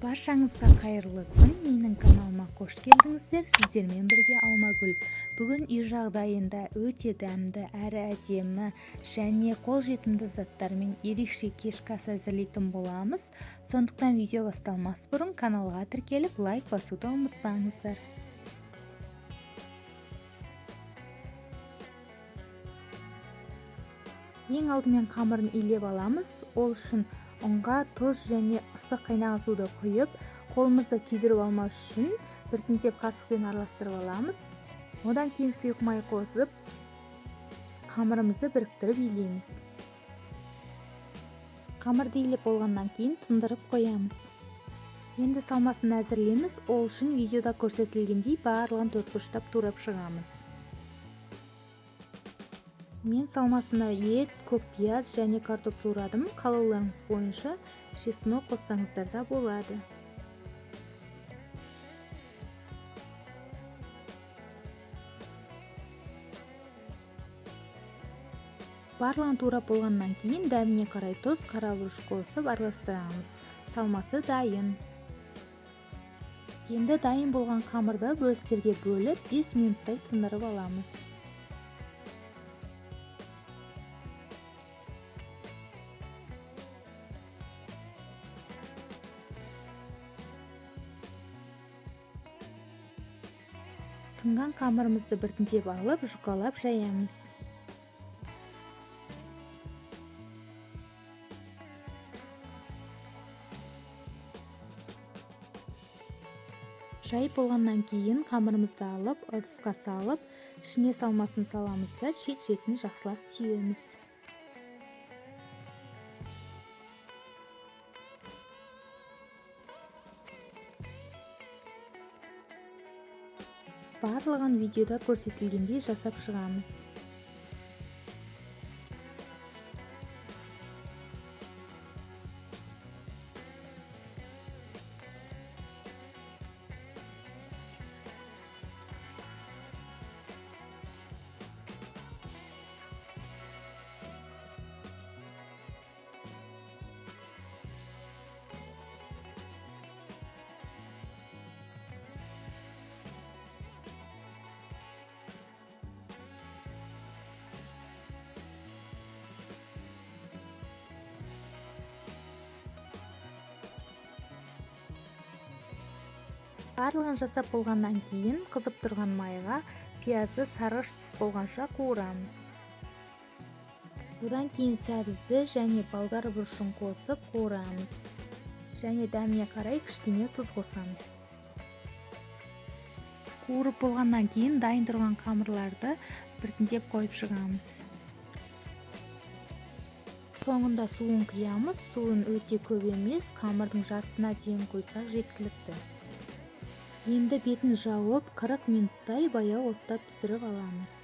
Баршаңызға қайырлы күн, менің каналыма қош келдіңіздер. Сіздермен бірге Алмагүл. Бүгін үй жағдайында өте дәмді әрі әдемі және қолжетімді заттармен ерекше кешкі ас әзірлейтін боламыз. Сондықтан видео басталмас бұрын каналға тіркеліп лайк басуды ұмытпаңыздар. Ең алдымен қамырын илеп аламыз. Ол үшін ұнға тұз және ыстық қайнаған суды құйып, қолымызды күйдіріп алмау үшін біртіндеп қасықпен араластырып аламыз. Одан кейін сұйық май қосып, қамырымызды біріктіріп илейміз. Қамырды илеп болғаннан кейін тындырып қоямыз. Енді салмасын әзірлейміз. Ол үшін видеода көрсетілгендей барлығын төртбұрыштап турап шығамыз. Мен салмасына ет, көк пияз және картоп турадым. Қалауларыңыз бойынша чеснок қоссаңыздар да болады. Барлығын турап болғаннан кейін дәміне қарай тұз, қарабұрыш қосып араластырамыз. Салмасы дайын. Енді дайын болған қамырды бөліктерге бөліп 5 минуттай тындырып аламыз. Тынған қамырымызды біртіндеп алып, жұқалап жаямыз. Жайып болғаннан кейін қамырымызды алып, ыдысқа салып, ішіне салмасын саламыз да шет-шетін жақсылап түйеміз. Барлығын видеода көрсетілгендей жасап шығамыз. Барлығын жасап болғаннан кейін қызып тұрған майға пиязды сарғыш түс болғанша қуырамыз. Одан кейін сәбізді және болгар бұрышын қосып қуырамыз. Және дәміне қарай кішкене тұз қосамыз. Қуырып болғаннан кейін дайын тұрған қамырларды біртіндеп қойып шығамыз. Соңында суын құямыз. Суын өте көп емес, қамырдың жартысына дейін қойсақ жеткілікті. Енді бетін жауып 40 минуттай баяу отта пісіріп аламыз.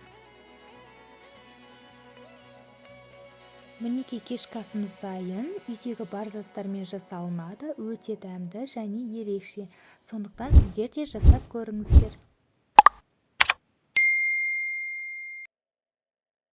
Мінекей кешкі асымыз дайын. Үйдегі бар заттармен жасалынады. Өте дәмді және ерекше. Сондықтан сіздер де жасап көріңіздер.